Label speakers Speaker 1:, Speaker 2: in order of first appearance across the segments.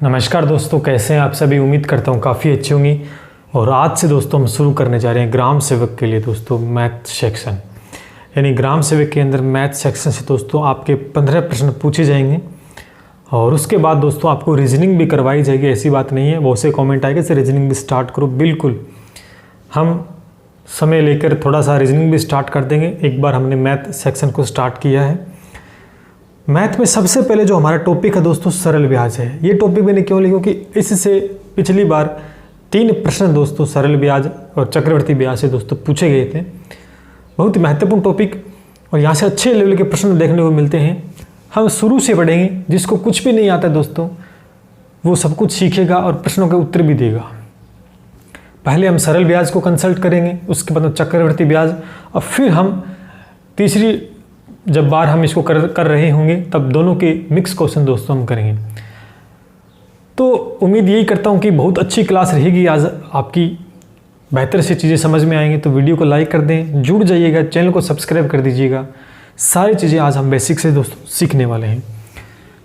Speaker 1: नमस्कार दोस्तों, कैसे हैं आप सभी। उम्मीद करता हूँ काफ़ी अच्छी होंगी। और आज से दोस्तों हम शुरू करने जा रहे हैं ग्राम सेवक के लिए दोस्तों मैथ सेक्शन। यानी ग्राम सेवक के अंदर मैथ सेक्शन से दोस्तों आपके 15 प्रश्न पूछे जाएंगे और उसके बाद दोस्तों आपको रीजनिंग भी करवाई जाएगी। ऐसी बात नहीं है, बहुत से कमेंट आएगा सर रीजनिंग भी स्टार्ट करो। बिल्कुल हम समय लेकर थोड़ा सा रीजनिंग भी स्टार्ट कर देंगे। एक बार हमने मैथ सेक्शन को स्टार्ट किया है। मैथ में सबसे पहले जो हमारा टॉपिक है दोस्तों सरल ब्याज है। ये टॉपिक मैंने क्यों लिखा कि इससे पिछली बार 3 प्रश्न दोस्तों सरल ब्याज और चक्रवर्ती ब्याज से दोस्तों पूछे गए थे। बहुत ही महत्वपूर्ण टॉपिक और यहाँ से अच्छे लेवल के प्रश्न देखने को मिलते हैं। हम शुरू से पढ़ेंगे, जिसको कुछ भी नहीं आता दोस्तों वो सब कुछ सीखेगा और प्रश्नों के उत्तर भी देगा। पहले हम सरल ब्याज को कंसल्ट करेंगे, उसके बाद चक्रवर्ती ब्याज, और फिर हम तीसरी जब बार हम इसको कर रहे होंगे तब दोनों के मिक्स क्वेश्चन दोस्तों हम करेंगे। तो उम्मीद यही करता हूँ कि बहुत अच्छी क्लास रहेगी आज, आपकी बेहतर से चीज़ें समझ में आएंगी। तो वीडियो को लाइक कर दें, जुड़ जाइएगा, चैनल को सब्सक्राइब कर दीजिएगा। सारी चीज़ें आज हम बेसिक से दोस्तों सीखने वाले हैं।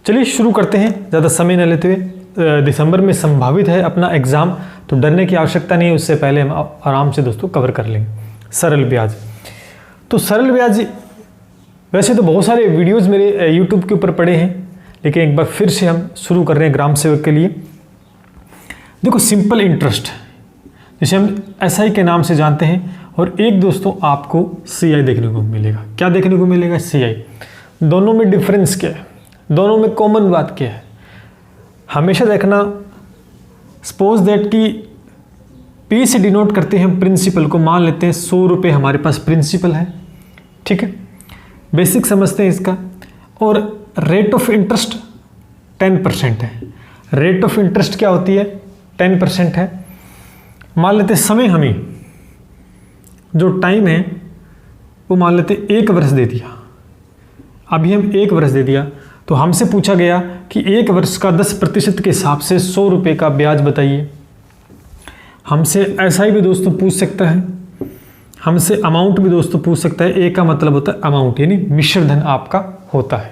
Speaker 1: चलिए शुरू करते हैं ज़्यादा समय न लेते हुए। दिसंबर में संभावित है अपना एग्ज़ाम, तो डरने की आवश्यकता नहीं है। उससे पहले हम आराम से दोस्तों कवर कर लेंगे सरल ब्याज। तो सरल ब्याज वैसे तो बहुत सारे वीडियोस मेरे यूट्यूब के ऊपर पड़े हैं, लेकिन एक बार फिर से हम शुरू कर रहे हैं ग्राम सेवक के लिए। देखो सिंपल इंटरेस्ट जिसे हम एसआई के नाम से जानते हैं, और एक दोस्तों आपको सीआई देखने को मिलेगा। क्या देखने को मिलेगा? सीआई। दोनों में डिफरेंस क्या है, दोनों में कॉमन बात क्या है, हमेशा देखना। सपोज दैट कि पी से डिनोट करते हैं प्रिंसिपल को। मान लेते हैं 100 रुपये हमारे पास प्रिंसिपल है, ठीक है, बेसिक समझते हैं इसका। और रेट ऑफ इंटरेस्ट 10% है। रेट ऑफ इंटरेस्ट क्या होती है? 10% है। मान लेते समय, हमें जो टाइम है वो मान लेते 1 वर्ष दे दिया। अभी हम 1 वर्ष दे दिया, तो हमसे पूछा गया कि 1 वर्ष का 10% के हिसाब से 100 रुपये का ब्याज बताइए। हमसे ऐसा ही भी दोस्तों पूछ सकता है, हमसे अमाउंट भी दोस्तों पूछ सकता है। ए का मतलब होता है अमाउंट, यानी मिश्र धन आपका होता है।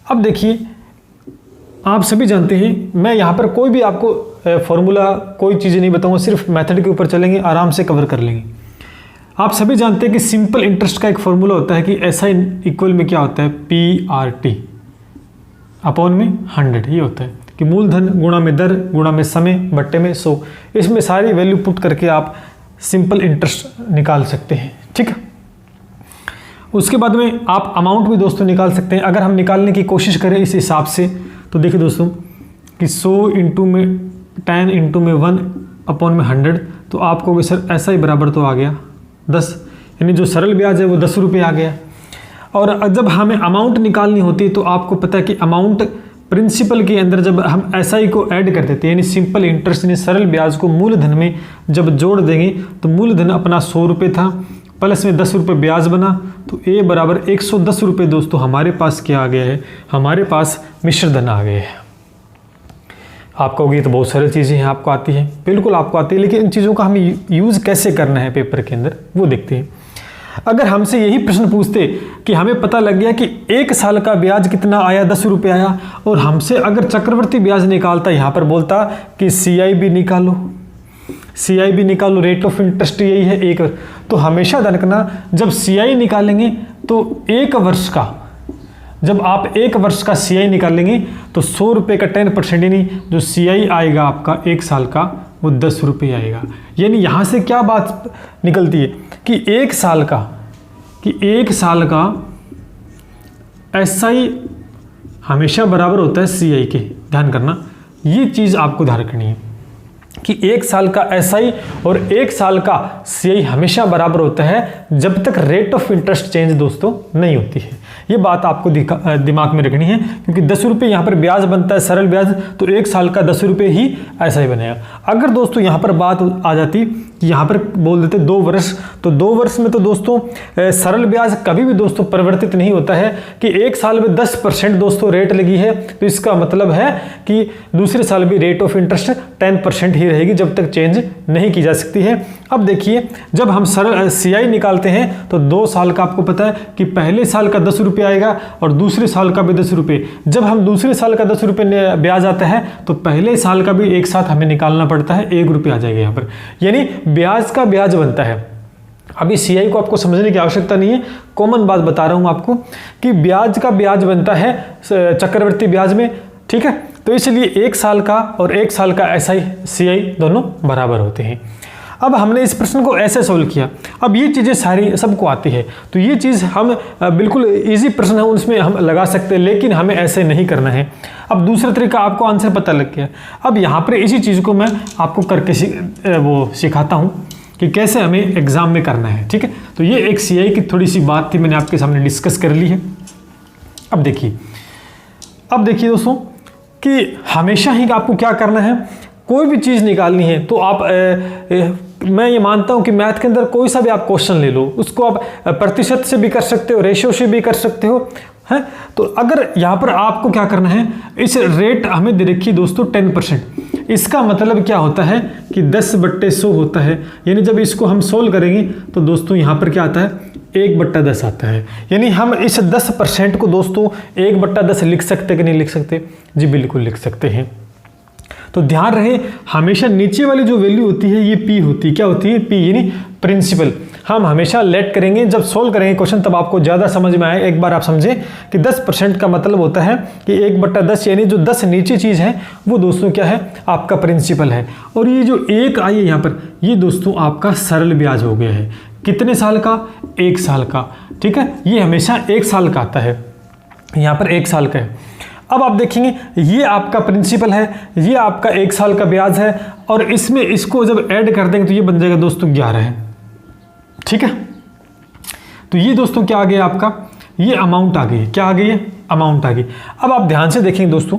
Speaker 1: अब देखिए, आप सभी जानते हैं, मैं यहाँ पर कोई भी आपको फॉर्मूला कोई चीज़ें नहीं बताऊंगा, सिर्फ मेथड के ऊपर चलेंगे, आराम से कवर कर लेंगे। आप सभी जानते हैं कि सिंपल इंटरेस्ट का एक फॉर्मूला होता है कि एसआई इक्वल में क्या होता है? PRT अपॉन में 100। ये होता है कि मूलधन गुणा में दर गुणा में समय बट्टे में 100। इसमें सारी वैल्यू पुट करके आप सिंपल इंटरेस्ट निकाल सकते हैं, ठीक है। उसके बाद में आप अमाउंट भी दोस्तों निकाल सकते हैं। अगर हम निकालने की कोशिश करें इस हिसाब से, तो देखिए दोस्तों कि 100 इंटू में 10 इंटू में 1 अपॉन में 100, तो आपको सर ऐसा ही बराबर तो आ गया 10, यानी जो सरल ब्याज है वो 10 रुपये आ गया। और जब हमें अमाउंट निकालनी होती है तो आपको पता है कि अमाउंट प्रिंसिपल के अंदर जब हम एसआई को ऐड कर देते हैं, यानी सिंपल इंटरेस्ट यानी सरल ब्याज को मूलधन में जब जोड़ देंगे, तो मूलधन अपना 100 रुपये था, प्लस में 10 रुपये ब्याज बना, तो ए बराबर 110 रुपये दोस्तों हमारे पास क्या आ गया है? हमारे पास मिश्र धन आ गए हैं। आप कहोगे तो बहुत सारी चीज़ें हैं आपको आती हैं, बिल्कुल आपको आती है, लेकिन इन चीज़ों का हमें यूज़ कैसे करना है पेपर के अंदर वो देखते हैं। अगर हमसे यही प्रश्न पूछते कि हमें पता लग गया कि 1 साल का ब्याज कितना आया, 10 रुपये आया, और हमसे अगर चक्रवर्ती ब्याज निकालता, यहाँ पर बोलता कि सीआई भी निकालो, सीआई भी निकालो, रेट ऑफ इंटरेस्ट यही है 1, तो हमेशा ध्यान रखना जब सीआई निकालेंगे तो 1 वर्ष का, जब आप 1 वर्ष का सीआई निकालेंगे तो 100 रुपये का 10% यानी जो सीआई आएगा आपका 1 साल का वो 10 रुपये आएगा। यानी यहाँ से क्या बात निकलती है कि 1 साल का एसआई हमेशा बराबर होता है सीआई के। ध्यान करना, ये चीज़ आपको ध्यान रखनी है कि 1 साल का एसआई और 1 साल का सीआई हमेशा बराबर होता है जब तक रेट ऑफ इंटरेस्ट चेंज दोस्तों नहीं होती है। ये बात आपको दिमाग में रखनी है, क्योंकि 10 रुपये यहाँ पर ब्याज बनता है सरल ब्याज, तो 1 साल का 10 रुपये ही ऐसा ही बनेगा। अगर दोस्तों यहाँ पर बात आ जाती कि यहाँ पर बोल देते 2 वर्ष, तो 2 वर्ष में तो दोस्तों सरल ब्याज कभी भी दोस्तों परिवर्तित नहीं होता है कि 1 साल में 10% दोस्तों रेट लगी है, तो इसका मतलब है कि दूसरे साल भी रेट ऑफ इंटरेस्ट 10% ही रहेगी जब तक चेंज नहीं की जा सकती है। अब देखिए, जब हम सरल CI निकालते हैं तो 2 साल का आपको पता है कि पहले साल का 10 रुपये आएगा और दूसरे साल का भी 10 रुपये। जब हम दूसरे साल का 10 रुपये ब्याज आता है तो पहले साल का भी एक साथ हमें निकालना पड़ता है, 1 रुपये आ जाएगा यहाँ पर, यानी ब्याज का ब्याज बनता है। अभी CI को आपको समझने की आवश्यकता नहीं है, कॉमन बात बता रहा हूँ आपको कि ब्याज का ब्याज बनता है चक्रवर्ती ब्याज में, ठीक है। तो इसलिए 1 साल का और 1 साल का SI CI दोनों बराबर होते हैं। अब हमने इस प्रश्न को ऐसे सोल्व किया। अब ये चीज़ें सारी सबको आती है, तो ये चीज़ हम बिल्कुल इजी प्रश्न है उसमें हम लगा सकते हैं, लेकिन हमें ऐसे नहीं करना है। अब दूसरा तरीका, आपको आंसर पता लग गया। अब यहाँ पर इसी चीज़ को मैं आपको करके सिखाता हूँ कि कैसे हमें एग्जाम में करना है, ठीक है। तो ये एक CI की थोड़ी सी बात थी, मैंने आपके सामने डिस्कस कर ली है। अब देखिए दोस्तों कि हमेशा ही आपको क्या करना है, कोई भी चीज़ निकालनी है तो आप मैं ये मानता हूँ कि मैथ के अंदर कोई सा भी आप क्वेश्चन ले लो, उसको आप प्रतिशत से भी कर सकते हो, रेशियो से भी कर सकते हो, है। तो अगर यहाँ पर आपको क्या करना है, इस रेट हमें दे रखी दोस्तों 10%। इसका मतलब क्या होता है कि 10/100 होता है, यानी जब इसको हम सोल्व करेंगे तो दोस्तों यहाँ पर क्या आता है, 1/10 आता है। यानी हम इस 10% को दोस्तों 1/10 लिख सकते कि नहीं लिख सकते? जी बिल्कुल लिख सकते हैं। तो ध्यान रहे, हमेशा नीचे वाली जो वैल्यू होती है ये P होती है। क्या होती है? P, यानी प्रिंसिपल। हम हमेशा लेट करेंगे, जब सोल्व करेंगे क्वेश्चन तब आपको ज़्यादा समझ में आए। एक बार आप समझें कि 10% का मतलब होता है कि 1/10, यानी जो 10 नीचे चीज़ है वो दोस्तों क्या है, आपका प्रिंसिपल है। और ये जो 1 आई है यहाँ पर, ये दोस्तों आपका सरल ब्याज हो गया है। कितने साल का? 1 साल का, ठीक है। ये हमेशा 1 साल का आता है, यहाँ पर 1 साल का है। अब आप देखेंगे ये आपका प्रिंसिपल है, ये आपका 1 साल का ब्याज है, और इसमें इसको जब ऐड कर देंगे तो ये बन जाएगा दोस्तों 11 है, ठीक है। तो ये दोस्तों क्या आ गया आपका, ये अमाउंट आ गई। क्या आ गई है? अमाउंट आ गई। अब आप ध्यान से देखेंगे दोस्तों,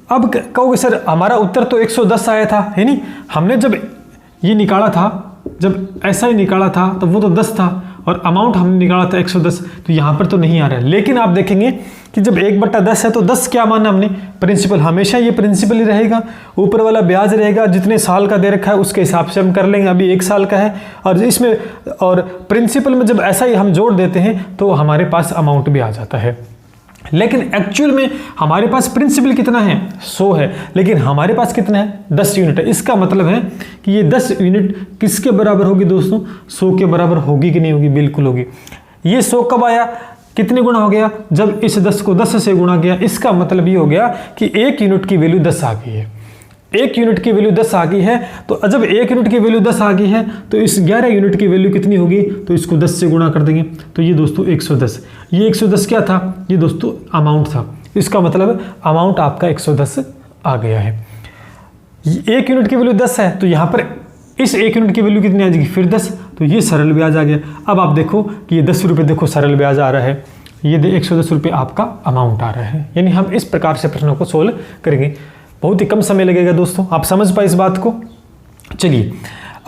Speaker 1: अब कहोगे सर हमारा उत्तर तो 110 आया था, है नहीं? हमने जब ये निकाला था, जब ऐसा ही निकाला था तो वो तो 10 था, और अमाउंट हमने निकाला था 110, तो यहाँ पर तो नहीं आ रहा है। लेकिन आप देखेंगे कि जब 1/10 है तो 10 क्या माना हमने? प्रिंसिपल। हमेशा ये प्रिंसिपल ही रहेगा, ऊपर वाला ब्याज रहेगा, जितने साल का दे रखा है उसके हिसाब से हम कर लेंगे। अभी 1 साल का है, और इसमें और प्रिंसिपल में जब ऐसा ही हम जोड़ देते हैं तो हमारे पास अमाउंट भी आ जाता है। लेकिन एक्चुअल में हमारे पास प्रिंसिपल कितना है? 100 है, लेकिन हमारे पास कितना है? 10 यूनिट है। इसका मतलब है कि ये 10 यूनिट किसके बराबर होगी दोस्तों? 100 के बराबर होगी कि नहीं होगी? बिल्कुल होगी। ये 100 कब आया? कितने गुना हो गया? जब इस 10 को 10 से गुणा किया। इसका मतलब ये हो गया कि 1 यूनिट की वैल्यू 10 आ गई है। 1 यूनिट की वैल्यू 10 आ गई है, तो जब 1 यूनिट की वैल्यू 10 आ गई है तो इस 11 यूनिट की वैल्यू कितनी होगी? तो इसको 10 से गुणा कर देंगे, तो ये दोस्तों 110। ये 110 क्या था? ये दोस्तों अमाउंट था। इसका मतलब अमाउंट आपका 110 आ गया है। 1 यूनिट की वैल्यू 10 है, तो यहाँ पर इस 1 यूनिट की वैल्यू कितनी आ जाएगी? फिर 10, तो ये सरल ब्याज आ गया। अब आप देखो कि ये 10 रुपये देखो सरल ब्याज आ रहा है, ये 110 रुपये आपका अमाउंट आ रहा है। यानी हम इस प्रकार से प्रश्नों को सोल्व करेंगे। बहुत ही कम समय लगेगा दोस्तों, आप समझ पाए इस बात को? चलिए,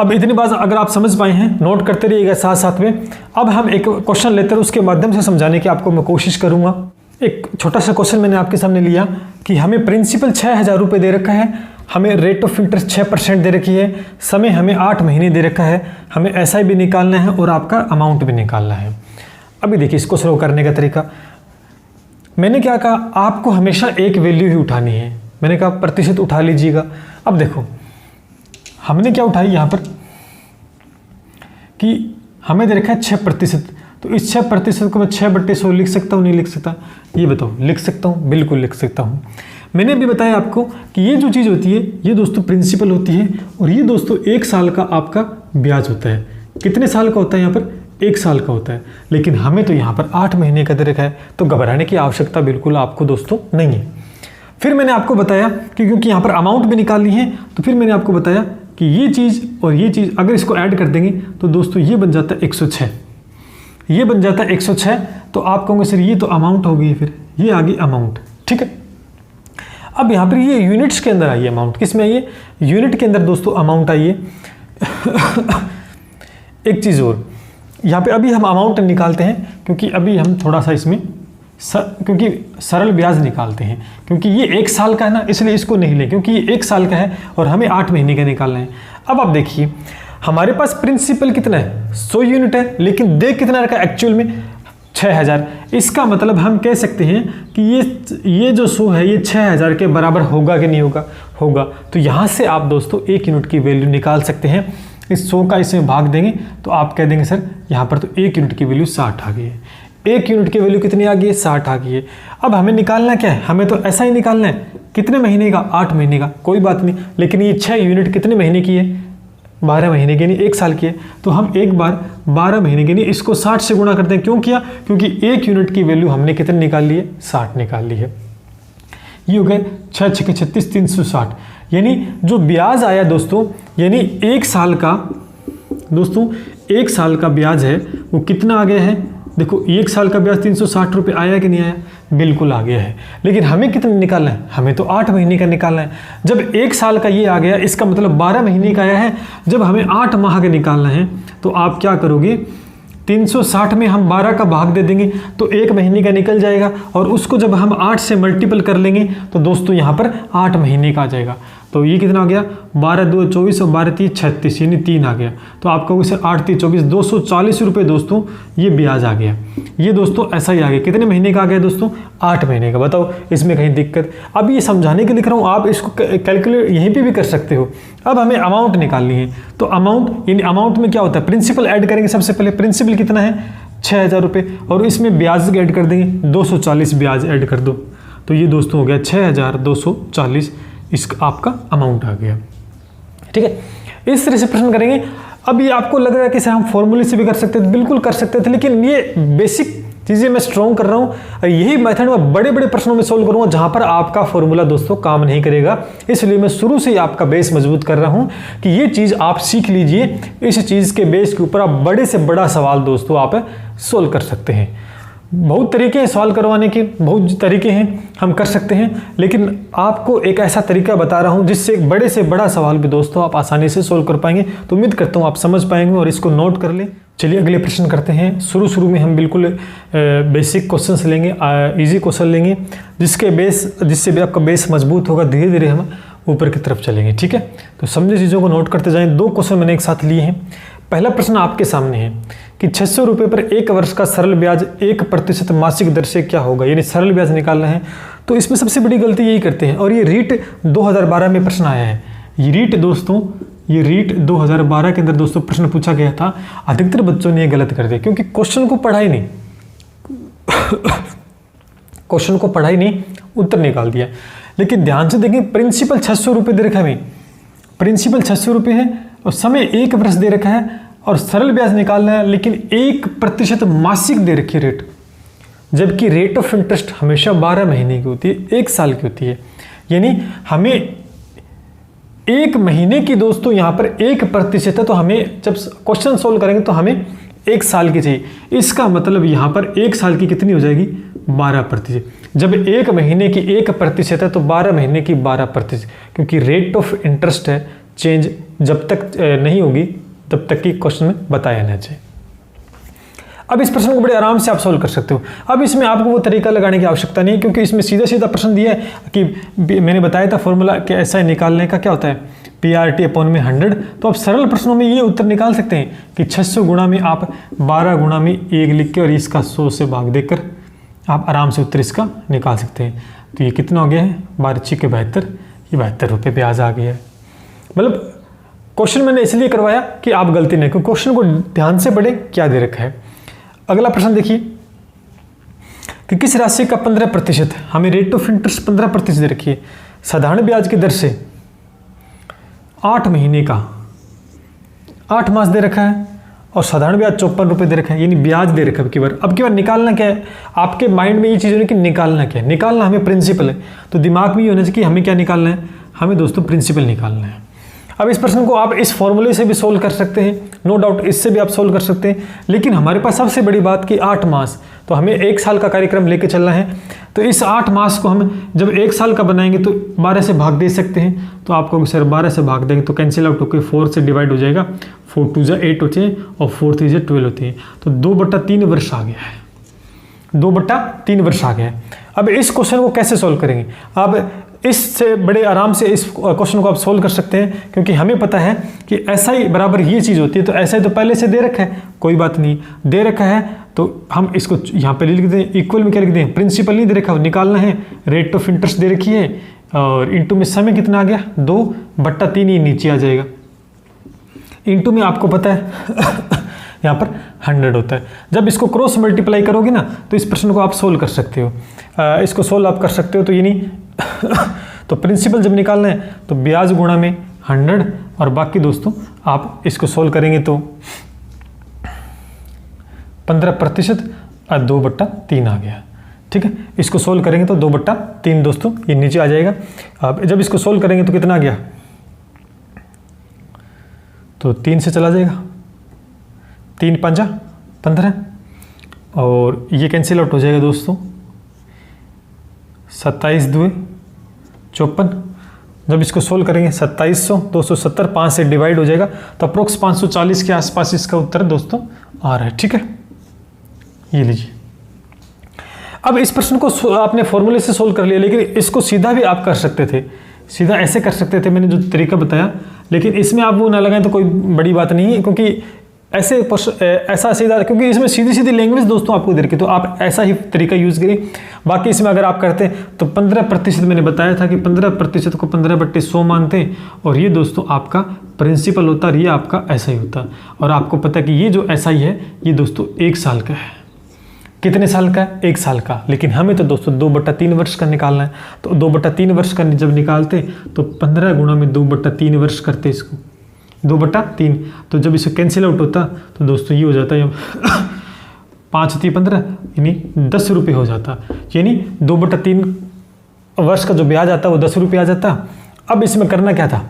Speaker 1: अब इतनी बात अगर आप समझ पाए हैं, नोट करते रहिएगा साथ साथ में। अब हम एक क्वेश्चन लेते हैं, उसके माध्यम से समझाने की आपको मैं कोशिश करूंगा। एक छोटा सा क्वेश्चन मैंने आपके सामने लिया कि हमें प्रिंसिपल 6000 रुपये दे रखा है, हमें रेट ऑफ इंटरेस्ट 6% दे रखी है, समय हमें 8 महीने दे रखा है, हमें SI भी निकालना है और आपका अमाउंट भी निकालना है। अभी देखिए इसको शुरू करने का तरीका। मैंने क्या कहा, आपको हमेशा एक वैल्यू ही उठानी है। मैंने कहा प्रतिशत उठा लीजिएगा। अब देखो हमने क्या उठाई यहाँ पर कि हमें दे रखा है 6%, तो इस 6% को मैं 6/100 लिख सकता हूँ नहीं लिख सकता? ये बताओ, लिख सकता हूँ? बिल्कुल लिख सकता हूँ। मैंने अभी बताया आपको कि ये जो चीज़ होती है ये दोस्तों प्रिंसिपल होती है, और ये दोस्तों 1 साल का आपका ब्याज होता है। कितने साल का होता है? यहाँ पर 1 साल का होता है, लेकिन हमें तो यहाँ पर 8 महीने का दे रखा है, तो घबराने की आवश्यकता बिल्कुल आपको दोस्तों नहीं है। फिर मैंने आपको बताया कि क्योंकि यहाँ पर अमाउंट भी निकालनी है, तो फिर मैंने आपको बताया कि ये चीज़ और ये चीज़ अगर इसको ऐड कर देंगे तो दोस्तों ये बन जाता है 106, ये बन जाता है 106। तो आप कहोगे सर ये तो अमाउंट हो गई, फिर ये आ गई अमाउंट, ठीक है। अब यहाँ पर ये यूनिट्स के अंदर आई है अमाउंट, किस में आई है? यूनिट के अंदर दोस्तों अमाउंट आई है। एक चीज़ और, यहाँ पे अभी हम अमाउंट निकालते हैं क्योंकि अभी हम थोड़ा सा इसमें क्योंकि सरल ब्याज निकालते हैं, क्योंकि ये 1 साल का है ना, इसलिए इसको नहीं लें, क्योंकि ये 1 साल का है और हमें 8 महीने का निकालना है। अब आप देखिए हमारे पास प्रिंसिपल कितना है, 100 यूनिट है, लेकिन दे कितना रखा है एक्चुअल में 6000। इसका मतलब हम कह सकते हैं कि ये जो 100 है ये 6000 के बराबर होगा कि नहीं होगा, होगा। तो यहाँ से आप दोस्तों 1 यूनिट की वैल्यू निकाल सकते हैं। इस 100 का इसमें भाग देंगे तो आप कह देंगे सर यहाँ पर तो 1 यूनिट की वैल्यू 60 आ गई है। 1 यूनिट की वैल्यू कितनी आ गई है, 60 आ गई है। अब हमें निकालना क्या है, हमें तो ऐसा ही निकालना है, कितने महीने का, 8 महीने का, कोई बात नहीं। लेकिन ये 6 यूनिट कितने महीने की है, 12 महीने की, नहीं 1 साल की है। तो हम एक बार 12 महीने की नहीं इसको 60 से गुणा करते हैं। क्यों किया, क्योंकि 1 यूनिट की वैल्यू हमने कितनी निकाल ली है, 60 निकाल ली है। ये हो गए 6 6 36 360, यानी जो ब्याज आया दोस्तों, यानी 1 साल का दोस्तों 1 साल का ब्याज है वो कितना आ गया है, देखो 1 साल का ब्याज 360 रुपये आया कि नहीं आया, बिल्कुल आ गया है। लेकिन हमें कितना निकालना है, हमें तो 8 महीने का निकालना है। जब 1 साल का ये आ गया, इसका मतलब 12 महीने का आया है। जब हमें 8 माह का निकालना है तो आप क्या करोगे, 360 में हम 12 का भाग दे देंगे तो 1 महीने का निकल जाएगा, और उसको जब हम 8 से मल्टीपल कर लेंगे तो दोस्तों यहाँ पर 8 महीने का आ जाएगा। तो ये कितना आ गया, 12 2 24 और 12 3 36, यानी 3 आ गया। तो आप कहोगे सर 8 3 24, 240 रुपये दोस्तों ये ब्याज आ गया। ये दोस्तों ऐसा ही आ गया, कितने महीने का आ गया दोस्तों, 8 महीने का। बताओ इसमें कहीं दिक्कत, अब ये समझाने के लिख रहा हूँ, आप इसको कैलकुलेट यहीं पे भी कर सकते हो। अब हमें अमाउंट निकालनी है, तो अमाउंट यानी अमाउंट में क्या होता है, प्रिंसिपल ऐड करेंगे। सबसे पहले प्रिंसिपल कितना है, 6000 रुपये, और इसमें ब्याज ऐड कर देंगे, 240 ब्याज ऐड कर दो। तो ये दोस्तों हो गया 6240, इसका आपका अमाउंट आ गया। ठीक है, इस तरह से प्रश्न करेंगे। अब ये आपको लग रहा है कि सर हम फॉर्मूले से भी कर सकते थे, बिल्कुल कर सकते थे, लेकिन ये बेसिक चीज़ें मैं स्ट्रॉन्ग कर रहा हूँ, और यही मेथड मैं बड़े बड़े प्रश्नों में सोल्व करूँगा जहाँ पर आपका फॉर्मूला दोस्तों काम नहीं करेगा। इसलिए मैं शुरू से ही आपका बेस मजबूत कर रहा हूँ कि ये चीज़ आप सीख लीजिए। इस चीज़ के बेस के ऊपर आप बड़े से बड़ा सवाल दोस्तों आप सोल्व कर सकते हैं। बहुत तरीके हैं सवाल करवाने के, बहुत तरीके हैं, हम कर सकते हैं, लेकिन आपको एक ऐसा तरीका बता रहा हूं जिससे एक बड़े से बड़ा सवाल भी दोस्तों आप आसानी से सोल्व कर पाएंगे। तो उम्मीद करता हूं आप समझ पाएंगे और इसको नोट कर लें। चलिए अगले प्रश्न करते हैं। शुरू में हम बिल्कुल बेसिक क्वेश्चंस लेंगे, इजी क्वेश्चन लेंगे, जिससे भी आपका बेस मजबूत होगा। धीरे धीरे हम ऊपर की तरफ चलेंगे। ठीक है, तो समझे चीज़ों को नोट करते जाएँ। 2 क्वेश्चन मैंने एक साथ लिए हैं। पहला प्रश्न आपके सामने है कि 600 रुपये पर 1 वर्ष का सरल ब्याज 1% मासिक दर से क्या होगा, यानी सरल ब्याज निकालना है। तो इसमें सबसे बड़ी गलती यही करते हैं, और ये रीट 2012 में प्रश्न आया है। ये रीट दोस्तों, ये रीट 2012 के अंदर दोस्तों प्रश्न पूछा गया था। अधिकतर बच्चों ने ये गलत कर दिया, क्योंकि क्वेश्चन को पढ़ा ही नहीं क्वेश्चन को पढ़ा ही नहीं, उत्तर निकाल दिया। लेकिन ध्यान से देखें, प्रिंसिपल 600 रुपये दे रखा है, प्रिंसिपल 600 रुपये है और समय 1 वर्ष दे रखा है, और सरल ब्याज निकालना है, लेकिन 1% मासिक दे रखी रेट, जबकि रेट ऑफ इंटरेस्ट हमेशा 12 महीने की होती है, 1 साल की होती है। यानी हमें 1 महीने की दोस्तों यहाँ पर 1% है, तो हमें जब क्वेश्चन सोल्व करेंगे तो हमें 1 साल की चाहिए। इसका मतलब यहाँ पर 1 साल की कितनी हो जाएगी, 12%। जब 1 महीने की 1% है तो 12 महीने की 12%, क्योंकि रेट ऑफ इंटरेस्ट है, चेंज जब तक नहीं होगी तब तक की क्वेश्चन में बताया जाना चाहिए। अब इस प्रश्न को बड़े आराम से आप सोल्व कर सकते हो। अब इसमें आपको वो तरीका लगाने की आवश्यकता नहीं है, क्योंकि इसमें सीधा सीधा प्रश्न दिया है कि मैंने बताया था फॉर्मूला कि ऐसा ही निकालने का क्या होता है, PRT/100। तो आप सरल प्रश्नों में ये उत्तर निकाल सकते हैं कि 600 गुणा में आप 12 गुणा में 1 लिख के और इसका 100 से भाग देकर आप आराम से उत्तर इसका निकाल सकते हैं। तो ये कितना हो गया है, 12 6 के 72, ये 72 रुपये ब्याज आ गया है। मतलब क्वेश्चन मैंने इसलिए करवाया कि आप गलती नहीं, क्योंकि क्वेश्चन को ध्यान से पढ़ें क्या दे रखा है। अगला प्रश्न देखिए कि किस राशि का 15%, हमें रेट ऑफ इंटरेस्ट 15% दे रखी है, साधारण ब्याज की दर से 8 महीने का 8 मास दे रखा है, और साधारण ब्याज 54 रुपये दे रखा है, यानी ब्याज दे रखा है। अब की बार निकालना क्या है, आपके माइंड में ये चीज़ होनी कि निकालना क्या है, निकालना हमें प्रिंसिपल है। तो दिमाग में ये होना चाहिए कि हमें क्या निकालना है, हमें दोस्तों प्रिंसिपल निकालना है। अब इस प्रश्न को आप इस फॉर्मूले से भी सोल्व कर सकते हैं, नो डाउट इससे भी आप सोल्व कर सकते हैं, लेकिन हमारे पास सबसे बड़ी बात कि 8 मास, तो हमें 1 साल का कार्यक्रम लेके चलना है। तो इस 8 मास को हम जब 1 साल का बनाएंगे तो 12 से भाग दे सकते हैं। तो आपको सर 12 से भाग देंगे तो कैंसिल आउट होकर 4 से डिवाइड हो जाएगा, 4 2 8 होते हैं और 4 3 12 होते हैं। तो 2/3 वर्ष आ गया है। 2/3 वर्ष आ गया है। अब इस क्वेश्चन को कैसे सोल्व करेंगे? अब इससे बड़े आराम से इस क्वेश्चन को आप सोल्व कर सकते हैं, क्योंकि हमें पता है कि SI बराबर ये चीज़ होती है। तो SI तो पहले से दे रखा है, कोई बात नहीं, दे रखा है तो हम इसको यहाँ पे लिख दें। इक्वल में क्या लिख दें? प्रिंसिपल नहीं दे रखा, निकालना है। रेट ऑफ इंटरेस्ट दे रखी है और इंटू में समय कितना आ गया? 2/3 ही नीचे आ जाएगा। इंटू में आपको पता है यहाँ पर 100 होता है। जब इसको क्रॉस मल्टीप्लाई करोगे ना तो इस प्रश्न को आप सोल्व कर सकते हो। इसको सोल्व आप कर सकते हो। तो ये नहीं तो प्रिंसिपल जब निकालना है तो ब्याज गुणा में 100 और बाकी दोस्तों आप इसको सोल्व करेंगे तो 15% और 2/3 आ गया। ठीक है, इसको सोल्व करेंगे तो 2/3 दोस्तों ये नीचे आ जाएगा। अब जब इसको सोल्व करेंगे तो कितना आ गया? तो 3 से चला जाएगा, 3 × 5 = 15 और ये कैंसिल आउट हो जाएगा दोस्तों। 27 × 2 = 54। जब इसको सोल्व करेंगे 2700 270 5 से डिवाइड हो जाएगा तो अप्रोक्स 540 के आसपास इसका उत्तर दोस्तों आ रहा है। ठीक है, ये लीजिए। अब इस प्रश्न को आपने फॉर्मूले से सोल्व कर लिया, लेकिन इसको सीधा भी आप कर सकते थे, सीधा ऐसे कर सकते थे, मैंने जो तरीका बताया। लेकिन इसमें आप वो ना लगाएं तो कोई बड़ी बात नहीं है, क्योंकि ऐसा सीधा, क्योंकि इसमें सीधी सीधी लैंग्वेज दोस्तों आपको दे रखी, तो आप ऐसा ही तरीका यूज़ करिए। बाकी इसमें अगर आप करते हैं तो 15% मैंने बताया था कि 15% को 15/100 मानते हैं और ये दोस्तों आपका प्रिंसिपल होता है और ये आपका SI होता। और आपको पता है कि ये जो SI है ये दोस्तों 1 साल का है। कितने साल का है? 1 साल का। लेकिन हमें तो दोस्तों 2/3 वर्ष का निकालना है। तो 2/3 वर्ष का जब निकालते तो 15 गुणा में 2/3 वर्ष करते इसको, 2/3। तो जब इसे कैंसिल आउट होता तो दोस्तों ये हो जाता है 5 × 15 यानी 10 रुपये हो जाता। यानी 2/3 वर्ष का जो ब्याज आता वो 10 रुपये आ जाता। अब इसमें करना क्या था?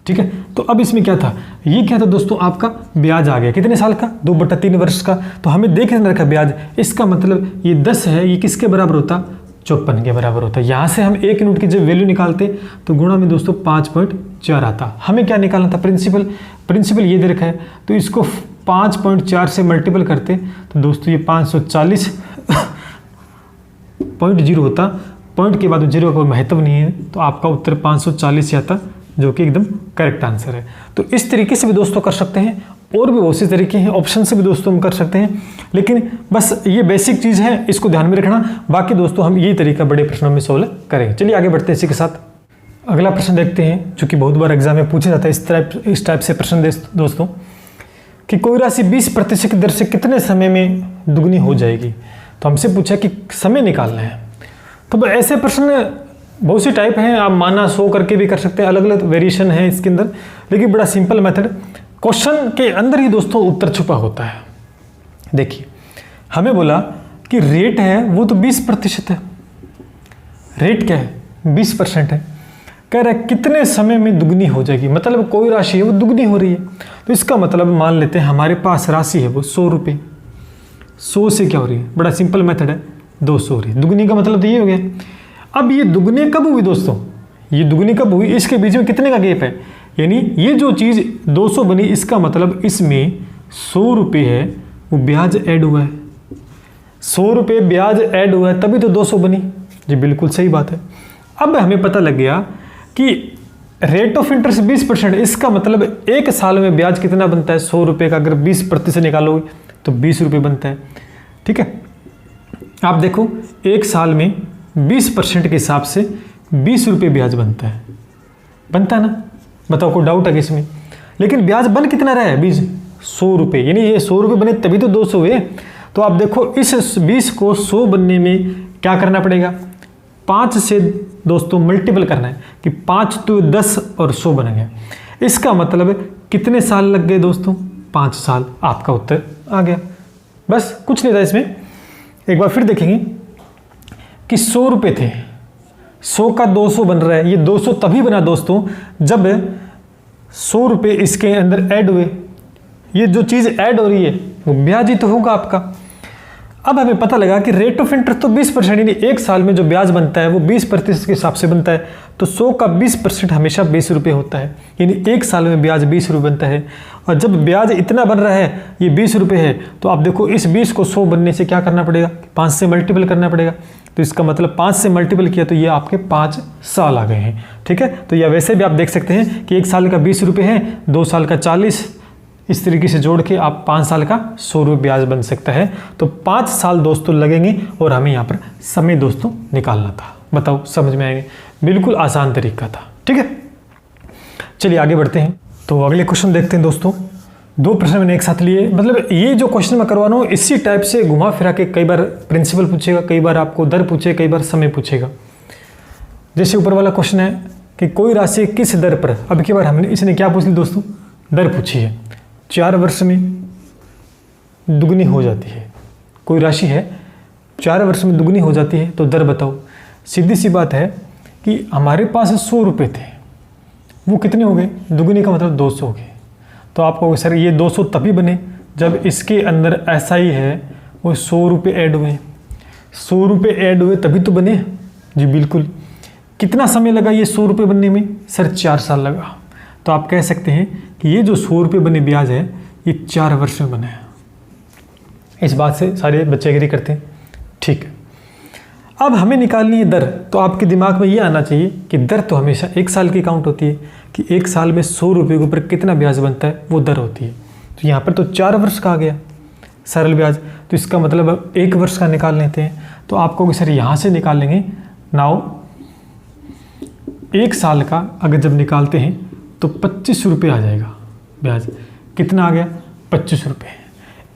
Speaker 1: ठीक है, तो अब इसमें क्या था? ये क्या था दोस्तों? आपका ब्याज आ गया कितने साल का? 2/3 वर्ष का। तो हमें देखना रखा ब्याज, इसका मतलब ये 10 है, ये किसके बराबर होता? 54 के बराबर होता है। यहाँ से हम 1 यूनिट की जब वैल्यू निकालते तो गुणा में दोस्तों 5.4 आता। हमें क्या निकालना था? प्रिंसिपल। प्रिंसिपल ये दे रखा है तो इसको 5.4 से मल्टीपल करते तो दोस्तों ये 540.0 होता। पॉइंट के बाद 0 का कोई महत्व नहीं है, तो आपका उत्तर 540 आता, जो कि एकदम करेक्ट आंसर है। तो इस तरीके से भी दोस्तों कर सकते हैं, और भी बहुत से तरीके हैं, ऑप्शन से भी दोस्तों हम कर सकते हैं। लेकिन बस ये बेसिक चीज़ है, इसको ध्यान में रखना। बाकी दोस्तों हम यही तरीका बड़े प्रश्नों में सोल्व करेंगे। चलिए आगे बढ़ते हैं इसी के साथ। अगला प्रश्न देखते हैं, जो कि बहुत बार एग्जाम में पूछा जाता है इस टाइप से प्रश्न दोस्तों, कि कोई राशि 20% की दर से कितने समय में दुगनी हो जाएगी। तो हमसे पूछा कि समय निकालना है। तो ऐसे प्रश्न बहुत सी टाइप हैं, आप माना 100 करके भी कर सकते हैं, अलग अलग वेरिएशन है इसके अंदर। लेकिन बड़ा सिंपल मेथड, क्वेश्चन के अंदर ही दोस्तों उत्तर छुपा होता है। देखिए हमें बोला कि रेट है वो तो 20% है। रेट क्या है? 20% है। कह रहा है कितने समय में दुगनी हो जाएगी, मतलब कोई राशि है वो दुगनी हो रही है। तो इसका मतलब मान लेते हैं हमारे पास राशि है वो 100 रुपये। 100 से क्या हो रही है? बड़ा सिंपल मेथड है, 200 हो रही है। दुगनी का मतलब तो ये हो गया। अब ये दुगनी कब हुई दोस्तों? ये दुगनी कब हुई? इसके बीच में कितने का गैप है? यानी ये जो चीज़ 200 बनी, इसका मतलब इसमें 100 रुपये है वो ब्याज ऐड हुआ है। 100 रुपये ब्याज ऐड हुआ है तभी तो 200 बनी। जी बिल्कुल सही बात है। अब हमें पता लग गया कि रेट ऑफ इंटरेस्ट 20%, इसका मतलब 1 साल में ब्याज कितना बनता है? 100 रुपये का अगर 20% निकालोगे तो 20 रुपये बनता है। ठीक है, आप देखो 1 साल में 20% के हिसाब से 20 रुपये ब्याज बनता है ना? बताओ कोई डाउट है कि इसमें? लेकिन ब्याज बन कितना रहा है? 100 रुपये, यानी ये 100 रुपये बने तभी तो 200 हुए। तो आप देखो इस 20 को 100 बनने में क्या करना पड़ेगा? 5 से दोस्तों मल्टीपल करना है कि 5 तो 10 और 100 बन गया। इसका मतलब कितने साल लग गए दोस्तों? 5 साल। आपका उत्तर आ गया। बस कुछ नहीं था इसमें। एक बार फिर देखेंगे कि 100 रुपये थे, 100 का 200 बन रहा है। ये 200 तभी बना दोस्तों जब 100 रुपये इसके अंदर ऐड हुए। ये जो चीज़ ऐड हो रही है वो ब्याज ही तो होगा आपका। अब हमें पता लगा कि रेट ऑफ इंटरेस्ट तो 20%, यानी 1 साल में जो ब्याज बनता है वो 20% के हिसाब से बनता है। तो 100 का 20% हमेशा 20 रुपये होता है, यानी 1 साल में ब्याज 20 रुपये बनता है। और जब ब्याज इतना बन रहा है, ये 20 रुपये है, तो आप देखो इस 20 को 100 बनने से क्या करना पड़ेगा, 5 से मल्टीपल करना पड़ेगा। तो इसका मतलब 5 से मल्टीपल किया तो ये आपके 5 साल आ गए हैं। ठीक है, तो या वैसे भी आप देख सकते हैं कि 1 साल का 20 रुपये है, 2 साल का 40, इस तरीके से जोड़ के आप 5 साल का 100 रुपये ब्याज बन सकता है। तो 5 साल दोस्तों लगेंगे और हमें यहाँ पर समय दोस्तों निकालना था। बताओ समझ में आएंगे? बिल्कुल आसान तरीका था। ठीक है, चलिए आगे बढ़ते हैं। तो अगले क्वेश्चन देखते हैं दोस्तों। 2 प्रश्न मैंने एक साथ लिए, मतलब ये जो क्वेश्चन मैं करवा रहा हूँ इसी टाइप से घुमा फिरा के कई बार प्रिंसिपल पूछेगा, कई बार आपको दर पूछेगा, कई बार समय पूछेगा। जैसे ऊपर वाला क्वेश्चन है कि कोई राशि किस दर पर, अब की बार हमने इसने क्या पूछ ली दोस्तों, दर पूछी है। 4 वर्ष में दुगनी हो जाती है, कोई राशि है 4 वर्ष में दुगनी हो जाती है, तो दर बताओ। सीधी सी बात है कि हमारे पास 100 रुपये थे, वो कितने हो गए, दुगनी का मतलब 200 हो गए। तो आप कहोगे सर ये 200 तभी बने जब इसके अंदर ऐसा ही है, वो 100 रुपये ऐड हुए, 100 रुपये ऐड हुए तभी तो बने। जी बिल्कुल। कितना समय लगा ये 100 रुपये बनने में, सर 4 साल लगा। तो आप कह सकते हैं कि ये जो 100 रुपये बने ब्याज है, ये 4 वर्ष में बना है। इस बात से सारे बच्चे एग्री करते हैं। ठीक है, अब हमें निकालनी है दर। तो आपके दिमाग में ये आना चाहिए कि दर तो हमेशा 1 साल की काउंट होती है, कि 1 साल में 100 रुपये के ऊपर कितना ब्याज बनता है, वो दर होती है। तो यहाँ पर तो 4 वर्ष का आ गया सरल ब्याज, तो इसका मतलब अब 1 वर्ष का निकाल लेते हैं। तो आप कहोगे सर यहाँ से निकाल लेंगे। नाउ 1 साल का अगर जब निकालते हैं तो 25 रुपये आ जाएगा ब्याज। कितना आ गया, 25 रुपये।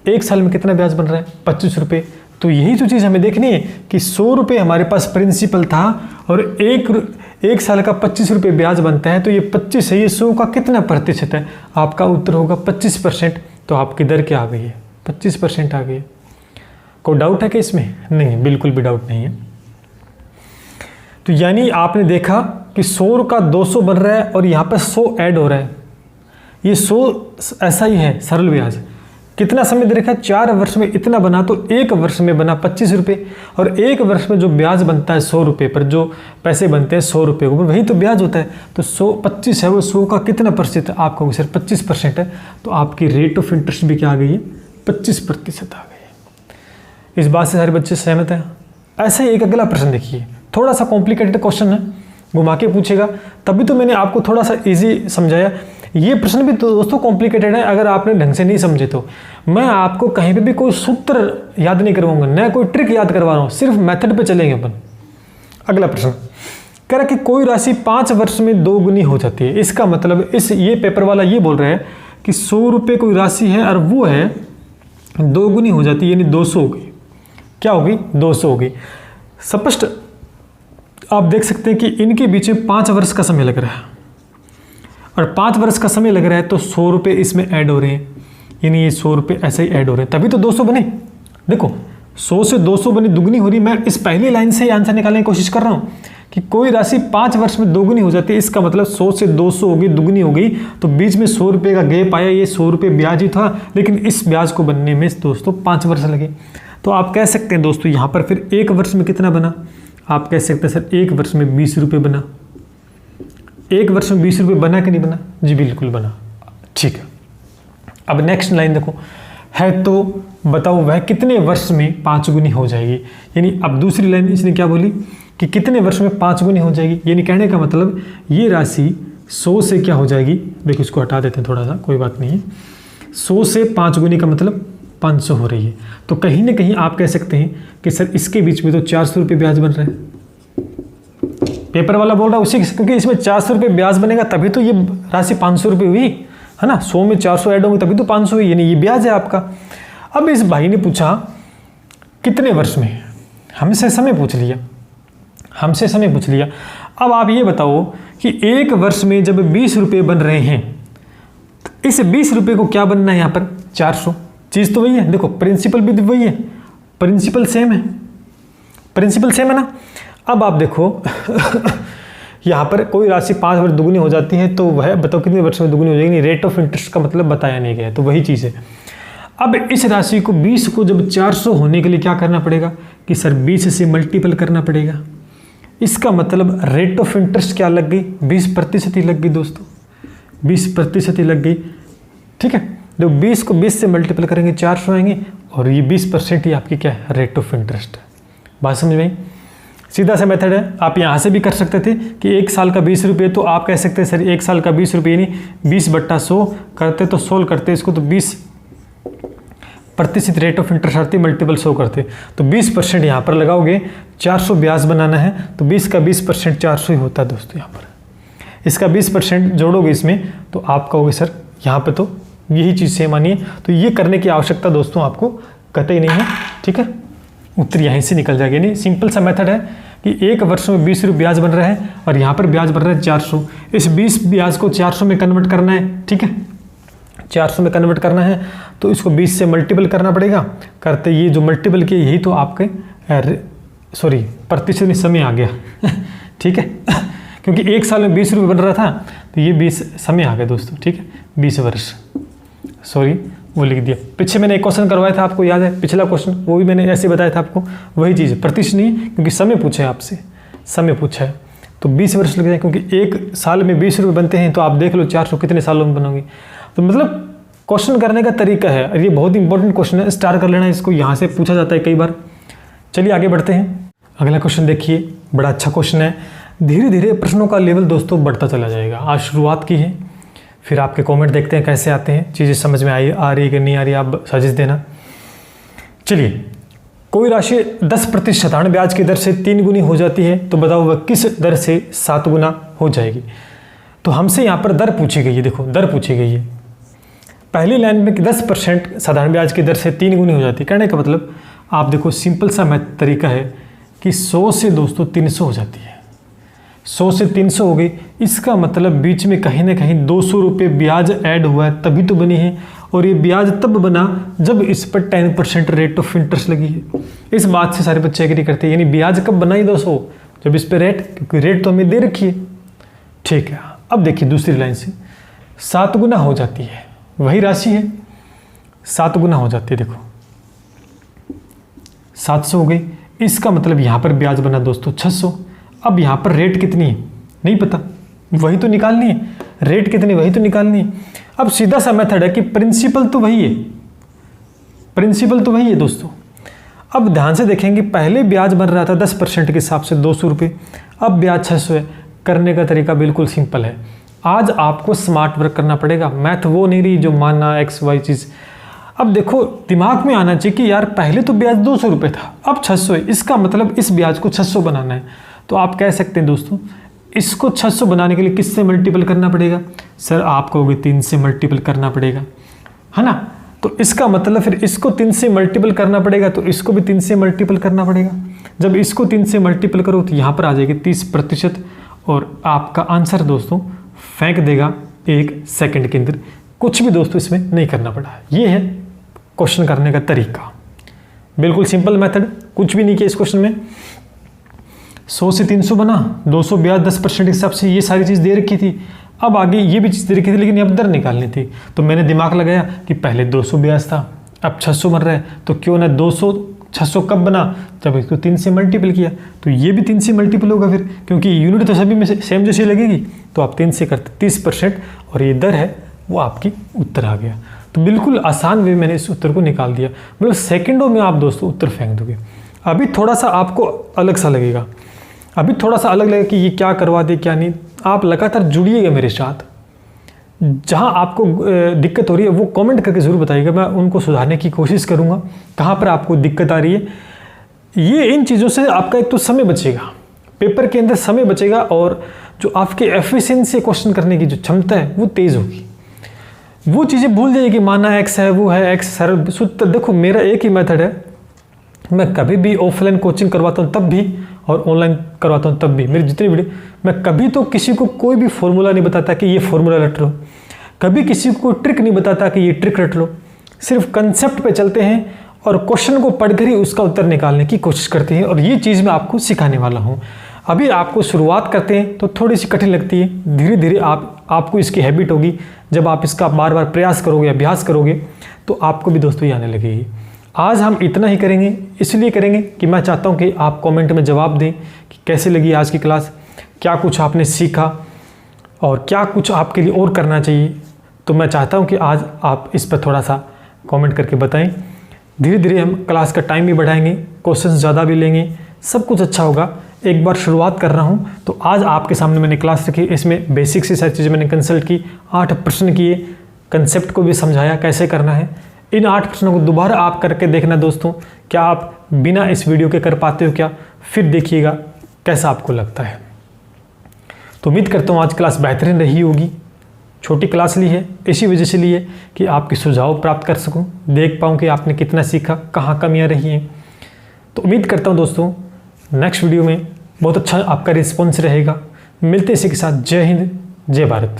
Speaker 1: 1 साल में कितना ब्याज बन रहा है, 25 रुपये। तो यही तो चीज़ हमें देखनी है कि 100 रुपये हमारे पास प्रिंसिपल था और एक साल का 25 रुपये ब्याज बनता है। तो ये 25 है, ये 100 का कितना प्रतिशत है, आपका उत्तर होगा 25%। तो आपकी दर क्या आ गई है, 25% आ गई है। कोई डाउट है कि इसमें? नहीं, बिल्कुल भी डाउट नहीं है। तो यानी आपने देखा कि 100 का 200 बन रहा है और यहाँ पर 100 ऐड हो रहा है। ये 100 ऐसा ही है सरल ब्याज। कितना समय दे रखा है, 4 वर्ष में इतना बना, तो 1 वर्ष में बना 25 रुपये। और 1 वर्ष में जो ब्याज बनता है 100 रुपये पर, जो पैसे बनते हैं 100 रुपये के ऊपर, वही तो ब्याज होता है। तो 25 है, वो 100 का कितना प्रतिशत है, आपको सर 25% है। तो आपकी रेट ऑफ इंटरेस्ट भी क्या आ गई है, 25% आ गई है। इस बात से सारे बच्चे सहमत हैं? ऐसा ही एक अगला प्रश्न देखिए, थोड़ा सा कॉम्प्लिकेटेड क्वेश्चन है, घुमा के पूछेगा, तभी तो मैंने आपको थोड़ा सा इजी समझाया। ये प्रश्न भी तो दोस्तों कॉम्प्लिकेटेड है, अगर आपने ढंग से नहीं समझे तो। मैं आपको कहीं पे भी कोई सूत्र याद नहीं करवाऊंगा, न कोई ट्रिक याद करवा रहा हूँ, सिर्फ मेथड पे चलेंगे अपन। अगला प्रश्न कह रहा कि कोई राशि 5 वर्ष में 2 गुनी हो जाती है। इसका मतलब ये पेपर वाला ये बोल रहा है कि 100 रुपये कोई राशि है और वो है 2 गुनी हो जाती है, यानी 200 हो गई। क्या हो गई, 200 हो गई। स्पष्ट आप देख सकते हैं कि इनके बीच में 5 वर्ष का समय लग रहा है, और 5 वर्ष का समय लग रहा है तो 100 रुपये इसमें ऐड हो रहे हैं, यानी ये 100 रुपये ऐसे ही ऐड हो रहे हैं, तभी तो 200 बने। देखो 100 से 200 बनी, दुगनी हो रही। मैं इस पहली लाइन से ही आंसर निकालने की कोशिश कर रहा हूँ कि कोई राशि 5 वर्ष में 2 गुनी हो जाती है। इसका मतलब 100 से 200 हो गई, दुगनी हो गई, तो बीच में 100 रुपये का गैप आया। ये 100 रुपये ब्याज ही था, लेकिन इस ब्याज को बनने में दोस्तों 5 वर्ष लगे। तो आप कह सकते हैं दोस्तों यहाँ पर फिर 1 वर्ष में कितना बना, आप कह सकते हैं सर 1 वर्ष में 20 रुपये बना। 1 वर्ष में 20 रुपये बना कि नहीं बना? जी बिल्कुल बना। ठीक है, अब नेक्स्ट लाइन देखो, है तो बताओ वह कितने वर्ष में 5 गुनी हो जाएगी। यानी अब दूसरी लाइन इसने क्या बोली कि कितने वर्ष में 5 गुनी हो जाएगी। यानी कहने का मतलब ये राशि 100 से क्या हो जाएगी, देखो इसको हटा देते हैं थोड़ा सा, कोई बात नहीं है। 100 से 5 गुनी का मतलब 500 हो रही है। तो कहीं ना कहीं आप कह सकते हैं कि सर इसके बीच में तो 400 रुपये ब्याज बन रहा है। पेपर वाला बोल रहा है उसी, क्योंकि इसमें 400 रुपये ब्याज बनेगा तभी तो ये राशि 500 रुपये हुई है ना। 100 में 400 ऐड होंगे तभी तो 500 हुई, यानी ये ब्याज है आपका। अब इस भाई ने पूछा कितने वर्ष में, हमसे समय पूछ लिया। अब आप ये बताओ कि 1 वर्ष में जब 20 रुपये बन रहे हैं, तो इस 20 रुपये को क्या बनना है यहाँ पर, 400। चीज़ तो वही है, देखो प्रिंसिपल भी वही है, प्रिंसिपल सेम है ना। अब आप देखो यहाँ पर कोई राशि 5 वर्ष दुगनी हो जाती है, तो वह बताओ कितने वर्ष में दुगनी हो जाएगी। रेट ऑफ इंटरेस्ट का मतलब बताया नहीं गया, तो वही चीज़ है। अब इस राशि को 20 को जब 400 होने के लिए क्या करना पड़ेगा कि सर 20 से मल्टीपल करना पड़ेगा। इसका मतलब रेट ऑफ इंटरेस्ट क्या लग गई, 20% ही लग गई दोस्तों, 20% ही लग गई। ठीक है। जब 20 को 20 से मल्टीपल करेंगे 400 आएंगे, और ये 20% ही आपकी क्या है, रेट ऑफ इंटरेस्ट है। बात समझ में आई? सीधा सा मेथड है, आप यहाँ से भी कर सकते थे कि 1 साल का 20 रुपये, तो आप कह सकते हैं सर 1 साल का 20 रुपये नहीं 20/100 करते तो सोल्व करते इसको, तो 20% रेट ऑफ इंटरेस्ट आती, मल्टीपल 100 करते, तो 20% यहाँ पर लगाओगे। 400 ब्याज बनाना है तो 20 का 20% 400 ही होता है दोस्तों। यहाँ पर इसका 20% जोड़ोगे इसमें, तो आप कहोगे सर यहाँ पे तो यही चीज़ सेम आनी है। तो ये करने की आवश्यकता दोस्तों आपको कतई नहीं है, ठीक है। उत्तर यहीं से निकल जाएगा। नहीं, सिंपल सा मेथड है कि 1 वर्ष में 20 रुपये ब्याज बन रहा है और यहाँ पर ब्याज बन रहा है 400। इस 20 ब्याज को 400 में कन्वर्ट करना है, ठीक है। 400 में कन्वर्ट करना है तो इसको 20 से मल्टीपल करना पड़ेगा। करते ये जो मल्टीपल किए यही तो आपके प्रतिशत में समय आ गया ठीक है क्योंकि 1 साल में 20 रुपये बन रहा था, तो ये 20 समय आ गया दोस्तों, ठीक है। 20 वर्ष, वो लिख दिया। पीछे मैंने एक क्वेश्चन करवाया था, आपको याद है पिछला क्वेश्चन, वो भी मैंने ऐसे बताया था आपको, वही चीज़ है। प्रतिशत नहीं, क्योंकि समय पूछा है आपसे, समय पूछा है तो 20 वर्ष लग जाए, क्योंकि 1 साल में 20 रुपये बनते हैं, तो आप देख लो 400 कितने सालों में बनोगे। तो मतलब क्वेश्चन करने का तरीका है, और ये बहुत इंपॉर्टेंट क्वेश्चन है, स्टार कर लेना इसको, यहाँ से पूछा जाता है कई बार। चलिए आगे बढ़ते हैं। अगला क्वेश्चन देखिए, बड़ा अच्छा क्वेश्चन है। धीरे धीरे प्रश्नों का लेवल दोस्तों बढ़ता चला जाएगा। आज शुरुआत की है, फिर आपके कमेंट देखते हैं कैसे आते हैं, चीज़ें समझ में आ रही है कि नहीं आ रही, आप सजेस्ट देना। चलिए, कोई राशि 10% साधारण ब्याज की दर से 3 गुनी हो जाती है, तो बताओ वह किस दर से 7 गुना हो जाएगी। तो हमसे यहाँ पर दर पूछी गई है, देखो दर पूछी गई है। पहली लाइन में 10% साधारण ब्याज की दर से 3 गुनी हो जाती है, कहने का मतलब आप देखो सिंपल सा मैथ तरीका है कि 100 से दोस्तों 300 हो जाती है। 100 से 300 हो गई, इसका मतलब बीच में कहीं ना कहीं 200 रुपये ब्याज ऐड हुआ है, तभी तो बनी है। और ये ब्याज तब बना जब इस पर 10% रेट ऑफ इंटरेस्ट लगी है। इस बात से सारे बच्चे एग्री करते हैं, यानी ब्याज कब बना ही 200, जब इस पर रेट, क्योंकि रेट तो हमें दे रखी है, ठीक है। अब देखिए दूसरी लाइन से 7 गुना हो जाती है, वही राशि है 7 गुना हो जाती है। देखो 700 हो गई, इसका मतलब यहाँ पर ब्याज बना दोस्तों 600। अब यहाँ पर रेट कितनी है नहीं पता, वही तो निकालनी है, रेट कितनी वही तो निकालनी है। अब सीधा सा मेथड है कि प्रिंसिपल तो वही है, प्रिंसिपल तो वही है दोस्तों। अब ध्यान से देखेंगे, पहले ब्याज बन रहा था 10% के हिसाब से 200 रुपये, अब ब्याज 600 है। करने का तरीका बिल्कुल सिंपल है। आज आपको स्मार्ट वर्क करना पड़ेगा, मैथ वो नहीं रही जो मानना XY चीज़। अब देखो दिमाग में आना चाहिए कि यार पहले तो ब्याज 200 रुपये था, अब 600 है, इसका मतलब इस ब्याज को 600 बनाना है। तो आप कह सकते हैं दोस्तों, इसको 600 बनाने के लिए किससे मल्टीपल करना पड़ेगा? सर आप कहोगे 3 से मल्टीपल करना पड़ेगा, है ना। तो इसका मतलब फिर इसको 3 से मल्टीपल करना पड़ेगा, तो इसको भी 3 से मल्टीपल करना पड़ेगा। जब इसको 3 से मल्टीपल करो तो यहाँ पर आ जाएगी 30%, और आपका आंसर दोस्तों फेंक देगा 1 सेकंड के अंदर। कुछ भी दोस्तों इसमें नहीं करना पड़ा। ये है क्वेश्चन करने का तरीका, बिल्कुल सिंपल मेथड, कुछ भी नहीं किया इस क्वेश्चन में। 100 से 300 बना, 200 ब्याज 10% के हिसाब से, ये सारी चीज़ दे रखी थी। अब आगे ये भी चीज़ दे रखी थी, लेकिन अब दर निकालनी थी। तो मैंने दिमाग लगाया कि पहले 200 ब्याज था, अब 600 बन रहा है, तो क्यों ना 200 600 कब बना? जब इसको 3 से मल्टीपल किया, तो ये भी 3 से मल्टीपल होगा फिर, क्योंकि यूनिट तो सभी में सेम जैसी लगेगी। तो आप 3 से करते 30%, और ये दर है वो आपकी उत्तर आ गया। तो बिल्कुल आसान वे मैंने इस उत्तर को निकाल दिया, मतलब सेकंडों में आप दोस्तों उत्तर फेंक दोगे। अभी थोड़ा सा आपको अलग सा लगेगा, अभी थोड़ा सा अलग लगेगा कि ये क्या करवा दे क्या नहीं। आप लगातार जुड़िएगा मेरे साथ, जहाँ आपको दिक्कत हो रही है वो कमेंट करके ज़रूर बताइएगा, मैं उनको सुधारने की कोशिश करूँगा कहाँ पर आपको दिक्कत आ रही है। ये इन चीज़ों से आपका एक तो समय बचेगा, पेपर के अंदर समय बचेगा, और जो आपके एफिशिएंसी क्वेश्चन करने की जो क्षमता है वो तेज़ होगी। वो चीज़ें भूल जाइए कि माना एक्स है, वो है एक्स सरल सूत्र। देखो मेरा एक ही मेथड है, मैं कभी भी ऑफलाइन कोचिंग करवाता हूँ तब भी, और ऑनलाइन करवाता हूँ तब भी। मेरी जितनी वीडियो, मैं कभी तो किसी को कोई भी फॉर्मूला नहीं बताता कि ये फॉर्मूला रट लो, कभी किसी को ट्रिक नहीं बताता कि ये ट्रिक रट लो। सिर्फ कंसेप्ट पे चलते हैं और क्वेश्चन को पढ़कर ही उसका उत्तर निकालने की कोशिश करते हैं, और ये चीज़ मैं आपको सिखाने वाला हूँ। अभी आपको शुरुआत करते हैं तो थोड़ी सी कठिन लगती है, धीरे धीरे आपको इसकी हैबिट होगी। जब आप इसका बार बार प्रयास करोगे, अभ्यास करोगे, तो आपको भी दोस्तों ये आने लगेगी। आज हम इतना ही करेंगे, इसलिए करेंगे कि मैं चाहता हूं कि आप कमेंट में जवाब दें कि कैसे लगी आज की क्लास, क्या कुछ आपने सीखा और क्या कुछ आपके लिए और करना चाहिए। तो मैं चाहता हूँ कि आज आप इस पर थोड़ा सा कमेंट करके बताएं। धीरे धीरे हम क्लास का टाइम भी बढ़ाएंगे, क्वेश्चन ज़्यादा भी लेंगे, सब कुछ अच्छा होगा। एक बार शुरुआत कर रहा हूँ तो आज आपके सामने मैंने क्लास रखी, इसमें बेसिक से सारी चीज़ें मैंने कंसल्ट की, 8 प्रश्न किए, कंसेप्ट को भी समझाया कैसे करना है। इन 8 प्रश्नों को दोबारा आप करके देखना दोस्तों, क्या आप बिना इस वीडियो के कर पाते हो क्या? फिर देखिएगा कैसा आपको लगता है। तो उम्मीद करता हूँ आज क्लास बेहतरीन रही होगी। छोटी क्लास ली है, इसी वजह से ली है कि आपके सुझाव प्राप्त कर सकूं, देख पाऊं कि आपने कितना सीखा, कहाँ कमियां रही हैं। तो उम्मीद करता हूं दोस्तों नेक्स्ट वीडियो में बहुत अच्छा आपका रिस्पॉन्स रहेगा। मिलते इसी के साथ। जय हिंद, जय भारत।